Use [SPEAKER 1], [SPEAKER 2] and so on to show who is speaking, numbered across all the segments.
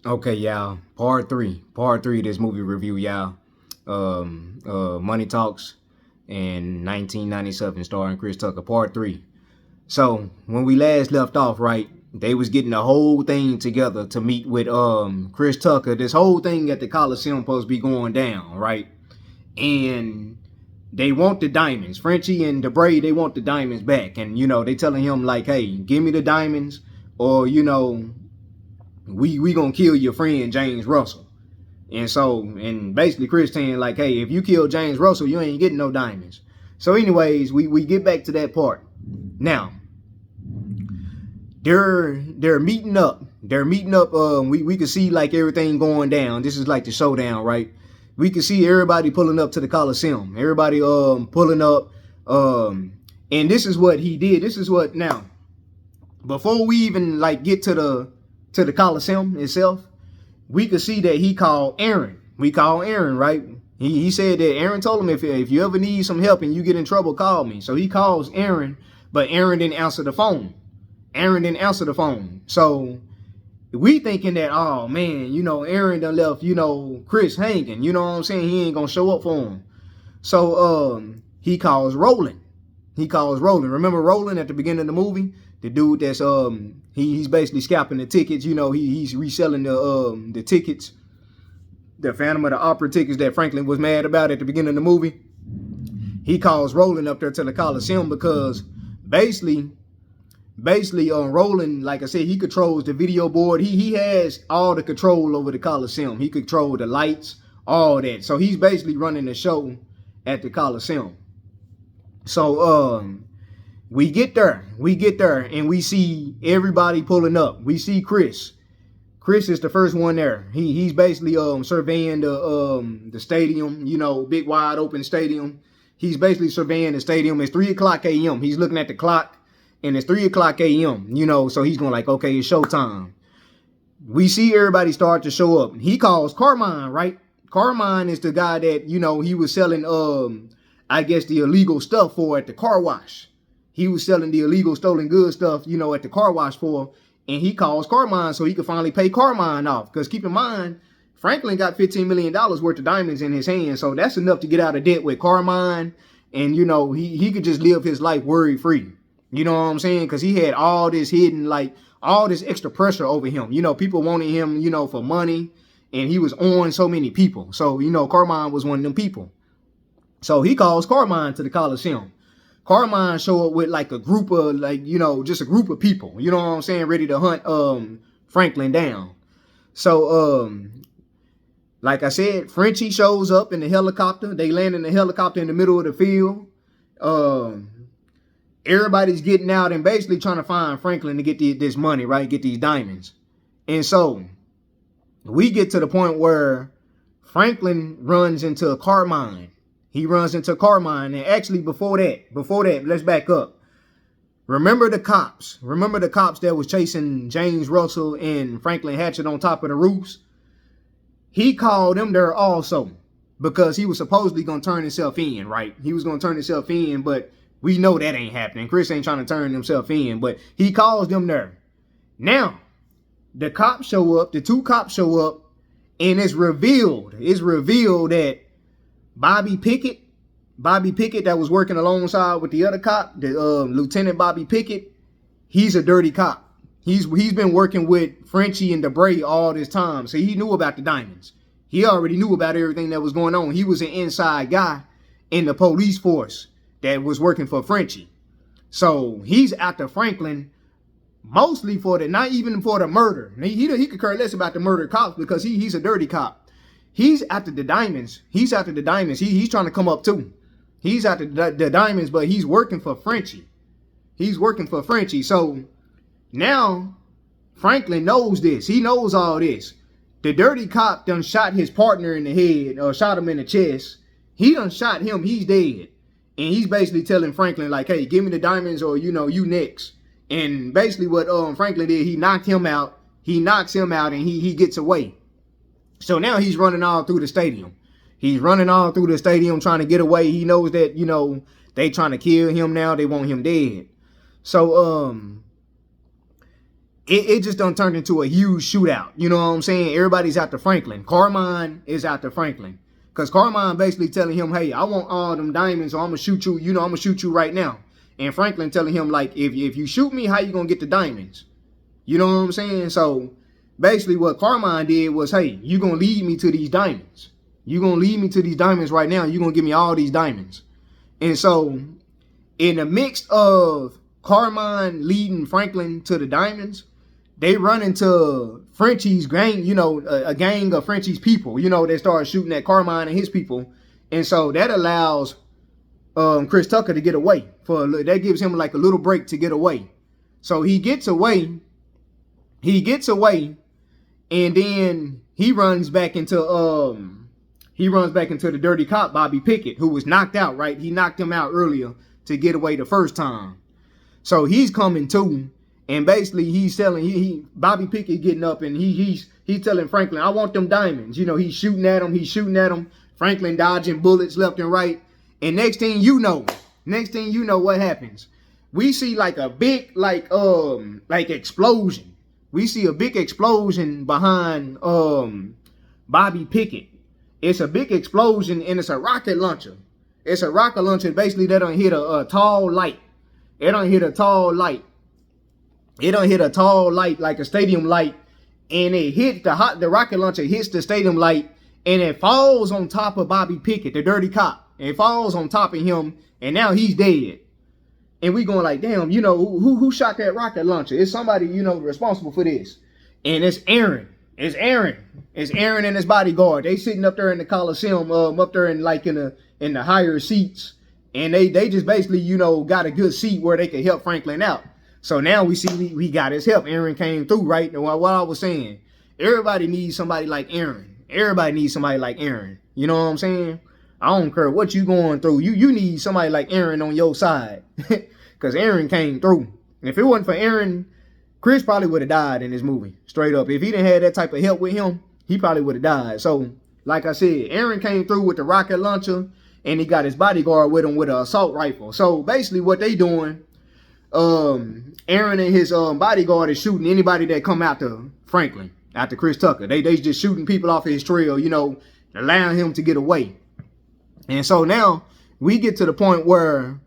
[SPEAKER 1] Okay, y'all. Part three. Part three of this movie review, y'all. Money Talks in 1997, starring Chris Tucker. Part three. So when we last left off, right, they was getting the whole thing together to meet with Chris Tucker. This whole thing at the Coliseum supposed to be going down, right? And they want the diamonds. Frenchie and Debray, they want the diamonds back. And they telling him like, hey, give me the diamonds, or we gonna kill your friend James Russell. And basically Chris saying like, hey, if you kill James Russell, you ain't getting no diamonds. So anyways, we get back to that part. Now, they're meeting up. They're meeting up. We can see like everything going down. This is like the showdown, right? We can see everybody pulling up to the Coliseum. Everybody pulling up. And this is what he did. This is what now. Before we even like get to the Coliseum itself, we could see that he called Aaron. We call Aaron, right? He said that Aaron told him if you ever need some help and you get in trouble, call me. So he calls Aaron, but Aaron didn't answer the phone. Aaron didn't answer the phone. So we thinking that, oh man, Aaron done left, Chris hanging. You know what I'm saying? He ain't gonna show up for him. So he calls Roland. He calls Roland. Remember Roland at the beginning of the movie? The dude that's he's basically scalping the tickets. He's reselling the tickets, the Phantom of the Opera tickets that Franklin was mad about at the beginning of the movie. He calls Roland up there to the Coliseum because basically Roland, like I said, he controls the video board. He has all the control over the Coliseum. He controls the lights, all that. So he's basically running the show at the Coliseum. So we get there, and we see everybody pulling up. We see Chris. Chris is the first one there. He's basically surveying the stadium, big wide open stadium. He's basically surveying the stadium. It's 3:00 a.m. He's looking at the clock, and it's 3:00 a.m. So he's going like, okay, it's showtime. We see everybody start to show up. He calls Carmine, right? Carmine is the guy that he was selling I guess the illegal stuff for at the car wash. He was selling the illegal stolen goods stuff, at the car wash for, and he calls Carmine so he could finally pay Carmine off. Because keep in mind, Franklin got $15 million worth of diamonds in his hand, so that's enough to get out of debt with Carmine, and he could just live his life worry free. You know what I'm saying? Because he had all this hidden, like all this extra pressure over him. People wanted him, for money, and he was on so many people. So Carmine was one of them people. So he calls Carmine to the Coliseum. Carmine show up with like a group of just a group of people, you know what I'm saying, ready to hunt Franklin down. So like I said, Frenchie shows up in the helicopter. They land in the helicopter in the middle of the field. Everybody's getting out and basically trying to find Franklin to get this money, right? Get these diamonds. And so we get to the point where Franklin runs into Carmine. He runs into Carmine. And actually before that, let's back up. Remember the cops that was chasing James Russell and Franklin Hatchet on top of the roofs? He called them there also because he was supposedly going to turn himself in, right? He was going to turn himself in, but we know that ain't happening. Chris ain't trying to turn himself in, but he calls them there. Now, the cops show up, the two cops show up, and it's revealed that Bobby Pickett that was working alongside with the other cop, the Lieutenant Bobby Pickett, he's a dirty cop. He's been working with Frenchie and Debray all this time, so he knew about the diamonds. He already knew about everything that was going on. He was an inside guy in the police force that was working for Frenchie. So he's after Franklin mostly not even for the murder. He could care less about the murder cops because he's a dirty cop. He's after the diamonds. He's trying to come up too. He's after the diamonds, but he's working for Frenchie. So now Franklin knows this. He knows all this. The dirty cop done shot his partner in the head or shot him in the chest. He done shot him. He's dead. And he's basically telling Franklin like, hey, give me the diamonds or, you next. And basically what Franklin did, he knocked him out. He knocks him out and he gets away. So now he's running all through the stadium. Trying to get away. He knows that, they trying to kill him now. They want him dead. So it just done turned into a huge shootout. You know what I'm saying? Everybody's out to Franklin. Carmine is out to Franklin. Because Carmine basically telling him, hey, I want all them diamonds, so I'm going to shoot you. You know, I'm going to shoot you right now. And Franklin telling him, like, if you shoot me, how you going to get the diamonds? You know what I'm saying? So basically what Carmine did was, hey, you going to lead me to these diamonds. You going to lead me to these diamonds right now. You going to give me all these diamonds. And so in the mix of Carmine leading Franklin to the diamonds, they run into Frenchie's gang, you know, a gang of Frenchie's people, you know, they start shooting at Carmine and his people. And so that allows Chris Tucker to get away. That gives him like a little break to get away. So he gets away. And then he runs back into the dirty cop, Bobby Pickett, who was knocked out, right? He knocked him out earlier to get away the first time. So he's coming too. And basically he's telling Bobby Pickett getting up and he's telling Franklin, I want them diamonds. You know, he's shooting at him. Franklin dodging bullets left and right. And next thing you know what happens. We see like a big like explosion. We see a big explosion behind Bobby Pickett. It's a big explosion and it's a rocket launcher. It's a rocket launcher. Basically that done hit a tall light. It done hit a tall light. Like a stadium light, and it hit the rocket launcher hits the stadium light, and it falls on top of Bobby Pickett, the dirty cop. And it falls on top of him, and now he's dead. And we going like, damn, you know, who shot that rocket launcher? It's somebody, you know, responsible for this. And it's Aaron. It's Aaron and his bodyguard. They sitting up there in the Coliseum, up there in like in the higher seats, and they just basically, you know, got a good seat where they could help Franklin out. So now we see we got his help. Aaron came through, right? And what I was saying, everybody needs somebody like Aaron. Everybody needs somebody like Aaron. You know what I'm saying? I don't care what you going through. You need somebody like Aaron on your side. Because Aaron came through. And if it wasn't for Aaron, Chris probably would have died in this movie. Straight up. If he didn't have that type of help with him, he probably would have died. So, like I said, Aaron came through with the rocket launcher. And he got his bodyguard with him with an assault rifle. So, basically what they doing... Aaron and his bodyguard is shooting anybody that come after Franklin, after Chris Tucker. They just shooting people off of his trail, you know, allowing him to get away. And so now we get to the point where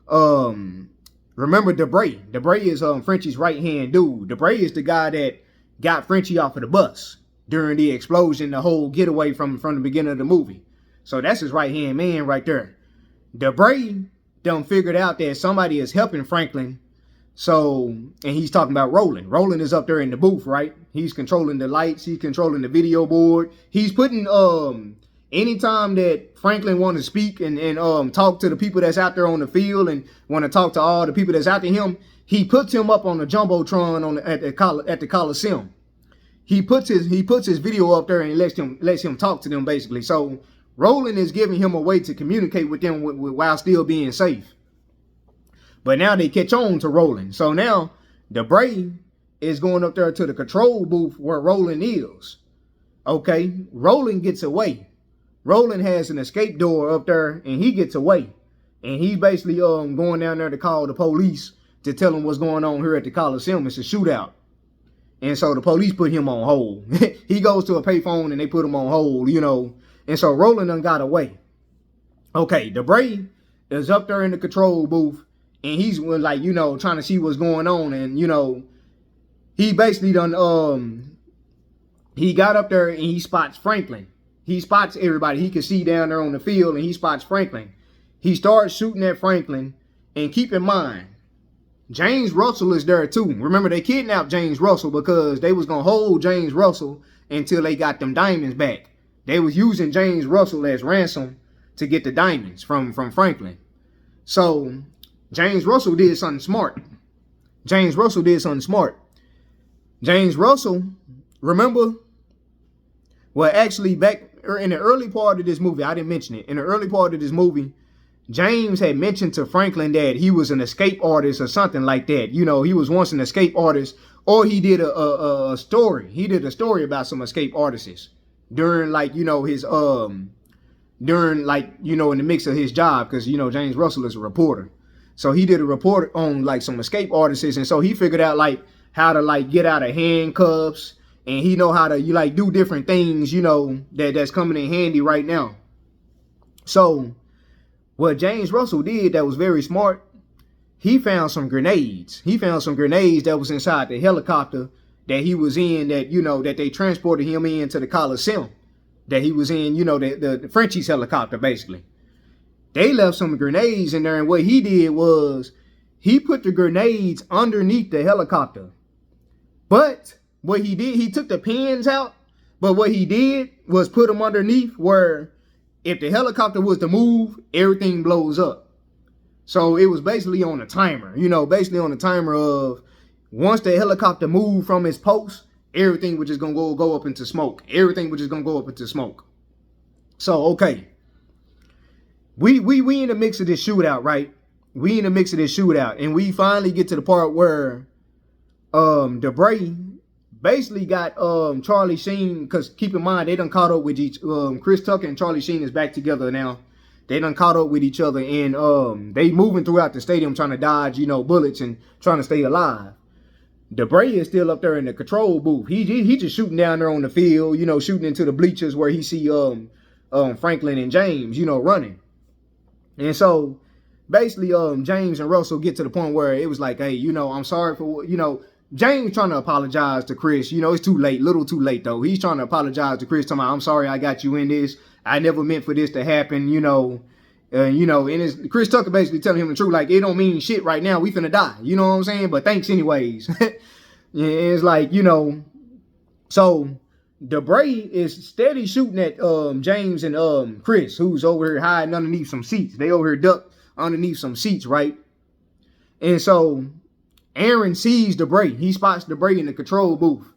[SPEAKER 1] remember Debray. Debray is Frenchie's right-hand dude. Debray is the guy that got Frenchie off of the bus during the explosion, the whole getaway from the beginning of the movie. So that's his right-hand man right there. Debray done figured out that somebody is helping Franklin. So, and he's talking about Roland. Roland is up there in the booth, right? He's controlling the lights. He's controlling the video board. He's putting, anytime that Franklin want to speak and talk to the people that's out there on the field and want to talk to all the people that's out to him, he puts him up on the Jumbotron at the Coliseum. He puts his video up there and lets him talk to them basically. So Roland is giving him a way to communicate with them while still being safe. But now they catch on to Roland. So now Debray is going up there to the control booth where Roland is. Okay, Roland gets away. Roland has an escape door up there and he gets away. And he's basically going down there to call the police to tell them what's going on here at the Coliseum. It's a shootout. And so the police put him on hold. He goes to a payphone and they put him on hold, you know. And so Roland done got away. Okay, Debray is up there in the control booth. And he's like, you know, trying to see what's going on. And, you know, he basically done, he got up there and he spots Franklin. He spots everybody. He can see down there on the field and he spots Franklin. He starts shooting at Franklin. And keep in mind, James Russell is there too. Remember, they kidnapped James Russell because they was going to hold James Russell until they got them diamonds back. They was using James Russell as ransom to get the diamonds from Franklin. So James Russell did something smart. James Russell, remember? Well, actually, back in the early part of this movie, I didn't mention it. In the early part of this movie, James had mentioned to Franklin that he was an escape artist or something like that. You know, he was once an escape artist, or he did a story. He did a story about some escape artists during, like, you know, his during, like, you know, in the mix of his job, because, you know, James Russell is a reporter. So he did a report on like some escape artists. And so he figured out like, how to like get out of handcuffs, and he know how to you like do different things, you know, that's coming in handy right now. So what James Russell did that was very smart, he found some grenades. He found some grenades that was inside the helicopter that he was in, that, you know, that they transported him into the Coliseum, that he was in, you know, the Frenchie's helicopter, basically. They left some grenades in there, and what he did was he put the grenades underneath the helicopter. But what he did, he took the pins out, but what he did was put them underneath where if the helicopter was to move, everything blows up. So it was basically on a timer, you know, basically on a timer of once the helicopter moved from its post, everything was just gonna go up into smoke. Everything was just gonna go up into smoke. So okay, we in the mix of this shootout, right? We in the mix of this shootout, and we finally get to the part where Debray basically got Charlie Sheen, because keep in mind they done caught up with Chris Tucker and Charlie Sheen is back together now. They done caught up with each other, and they moving throughout the stadium trying to dodge, you know, bullets and trying to stay alive. Debray is still up there in the control booth. He just shooting down there on the field, you know, shooting into the bleachers where he see Franklin and James, you know, running. And so basically James and Russell get to the point where it was like, hey, you know, I'm sorry for, you know, James trying to apologize to Chris. You know, it's too late, little too late though. He's trying to apologize to Chris, talking about, I'm sorry I got you in this. I never meant for this to happen, you know. And Chris Tucker basically telling him the truth, like, it don't mean shit right now. We finna die. You know what I'm saying? But thanks anyways. It's like, you know, so Debray is steady shooting at James and Chris, who's over here hiding underneath some seats. They over here ducked underneath some seats, right? And so Aaron sees Debray. He spots Debray in the control booth.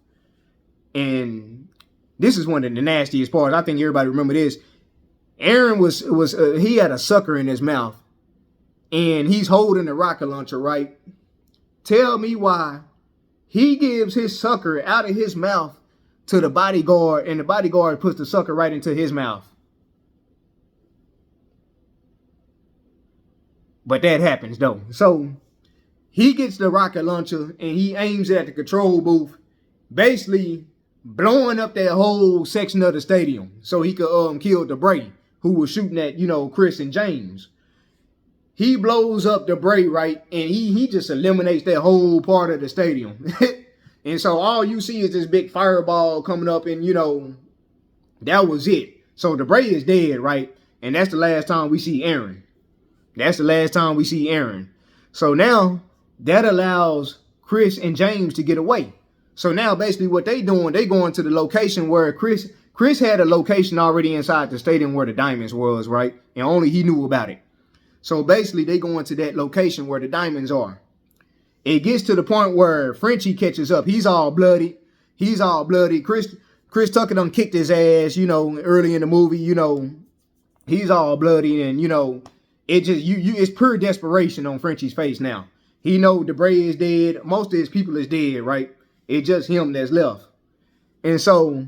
[SPEAKER 1] And this is one of the nastiest parts. I think everybody remember this. Aaron he had a sucker in his mouth, and he's holding a rocket launcher, right? Tell me why he gives his sucker out of his mouth to the bodyguard, and the bodyguard puts the sucker right into his mouth. But that happens though. So he gets the rocket launcher and he aims it at the control booth, basically blowing up that whole section of the stadium so he could kill Debray, who was shooting at, you know, Chris and James. He blows up Debray, right? And he just eliminates that whole part of the stadium. And so all you see is this big fireball coming up, and, you know, that was it. So Debray is dead, right? And that's the last time we see Aaron. That's the last time we see Aaron. So now that allows Chris and James to get away. So now basically what they doing, they going to the location where Chris had a location already inside the stadium where the diamonds was, right? And only he knew about it. So basically they going to that location where the diamonds are. It gets to the point where Frenchie catches up. He's all bloody. Chris Tucker done kicked his ass, you know, early in the movie, you know. He's all bloody, and, you know, it just, it's pure desperation on Frenchie's face now. He know Debray is dead. Most of his people is dead, right? It's just him that's left. And so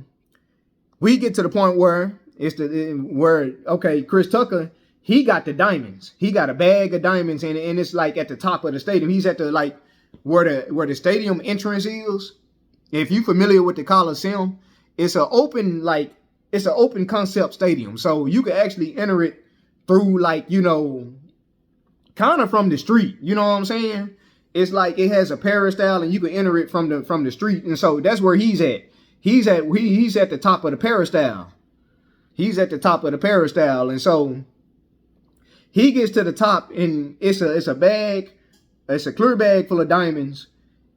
[SPEAKER 1] we get to the point where okay, Chris Tucker, he got the diamonds. He got a bag of diamonds, and it's like at the top of the stadium. He's at the, like, where the stadium entrance is. If you're familiar with the Coliseum, it's an open concept stadium. So you can actually enter it through, like, you know, kind of from the street. You know what I'm saying? It's like it has a peristyle, and you can enter it from the street. And so that's where he's at. He's at the top of the peristyle. He's at the top of the peristyle. And so he gets to the top, and it's a bag. It's a clear bag full of diamonds,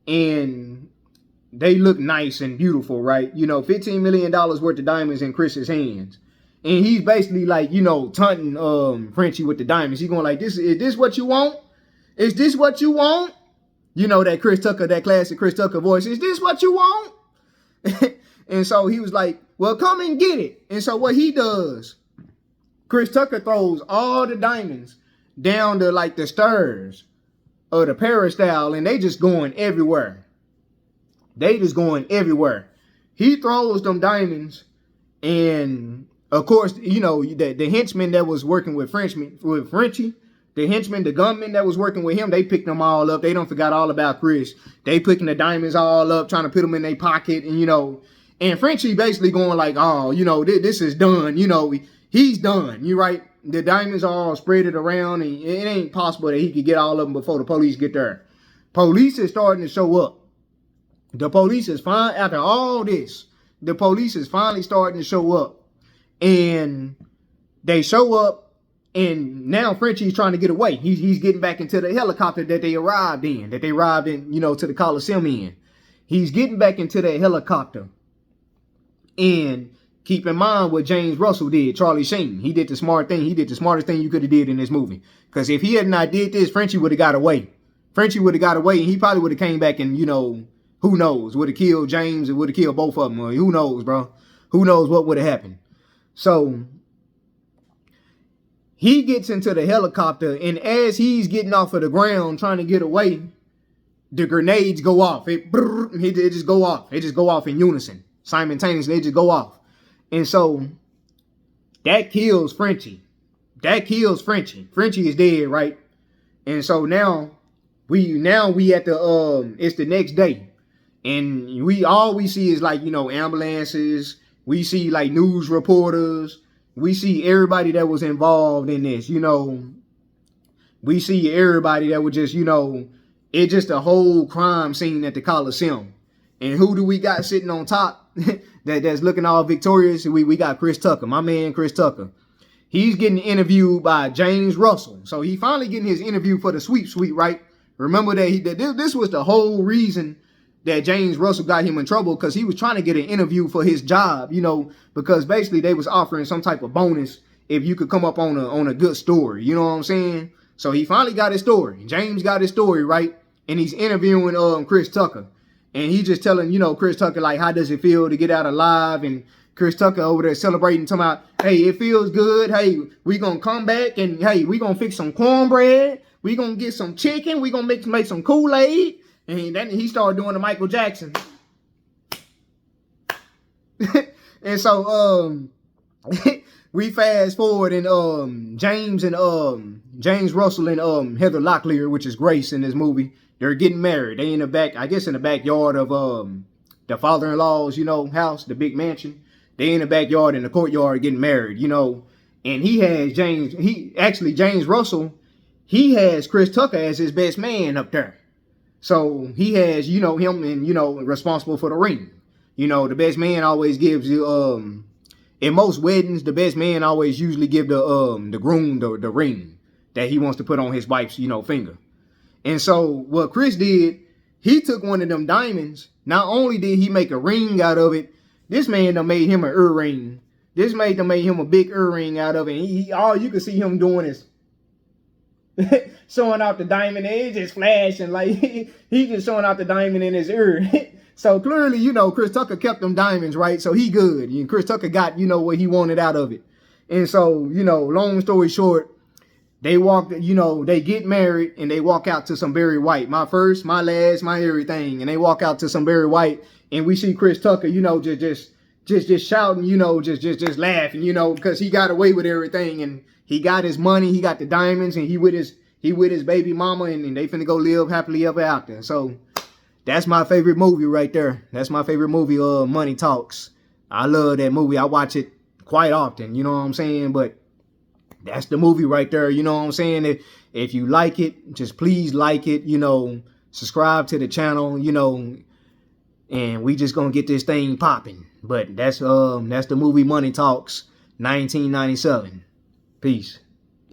[SPEAKER 1] and they look nice and beautiful, right? You know, $15 million worth of diamonds in Chris's hands. And he's basically, like, you know, taunting Frenchie with the diamonds. He's going like, is this what you want? Is this what you want? You know, that Chris Tucker, that classic Chris Tucker voice. Is this what you want? And so he was like, well, come and get it. And so what he does, Chris Tucker throws all the diamonds down to, like, the stairs of the peristyle, and they just going everywhere. They just going everywhere. He throws them diamonds, and of course, you know, the henchman that was working with Frenchie, The henchmen, the gunmen that was working with him, they picked them all up. They don't forgot all about Chris. They picking the diamonds all up, trying to put them in their pocket, and and Frenchie basically going like, oh, this is done. He's done. You right? The diamonds are all spread it around, and it ain't possible that he could get all of them before the police get there. Police is starting to show up. The police is fine after all this. The police is finally starting to show up, and they show up, and now Frenchie's trying to get away. He's getting back into the helicopter that they arrived in, to the Coliseum in. He's getting back into that helicopter, and keep in mind what James Russell did, Charlie Sheen. He did the smart thing. He did the smartest thing you could have did in this movie. Because if he had not did this, Frenchie would have got away. Frenchie would have got away, and he probably would have came back and, who knows, would have killed James and would have killed both of them. Who knows, bro? Who knows what would have happened? So he gets into the helicopter, and as he's getting off of the ground trying to get away, the grenades go off. It just go off. It just go off in unison. Simultaneously, they just go off. And so that kills Frenchie. That kills Frenchie. Frenchie is dead, right? And so now we at the it's the next day. And we see is like, ambulances. We see like news reporters. We see everybody that was involved in this, We see everybody that was just, it's just a whole crime scene at the Coliseum. And who do we got sitting on top that's looking all victorious? We got Chris Tucker, my man Chris Tucker. He's getting interviewed by James Russell. So he finally getting his interview for the sweep, right? Remember that this was the whole reason that James Russell got him in trouble, because he was trying to get an interview for his job, because basically they was offering some type of bonus if you could come up on a good story. You know what I'm saying? So he finally got his story. James got his story, right? And he's interviewing Chris Tucker. And he just telling, Chris Tucker, like, how does it feel to get out alive? And Chris Tucker over there celebrating, talking about, hey, it feels good. Hey, we going to come back, and, hey, we going to fix some cornbread. We going to get some chicken. We going to make some Kool-Aid. And then he started doing the Michael Jackson. And so we fast forward, and James Russell and Heather Locklear, which is Grace in this movie, they're getting married. They in the back, I guess in the backyard of the father-in-law's, house, the big mansion. They in the backyard, in the courtyard, getting married, And he has James Russell, he has Chris Tucker as his best man up there. So he has, him and, responsible for the ring. The best man always gives you, in most weddings, the best man always usually give the groom the ring that he wants to put on his wife's, finger. And so what Chris did, he took one of them diamonds. Not only did he make a ring out of it, this man done made him an earring. This man done made him a big earring out of it. And all you can see him doing is showing out the diamond, and it's just flashing like he just showing out the diamond in his ear. So clearly, Chris Tucker kept them diamonds, right? So he good. And Chris Tucker got, what he wanted out of it. And so, long story short, they they get married, and they walk out to some Barry White. My first, my last, my everything. And they walk out to some Barry White, and we see Chris Tucker, just shouting, just laughing, because he got away with everything, and he got his money, he got the diamonds, and he with his baby mama, and they finna go live happily ever after. So that's my favorite movie right there. That's my favorite movie, Money Talks. I love that movie. I watch it quite often, you know what I'm saying? But that's the movie right there, you know what I'm saying? If you like it, just please like it, subscribe to the channel, and we just gonna get this thing popping. But that's the movie Money Talks, 1997. Peace.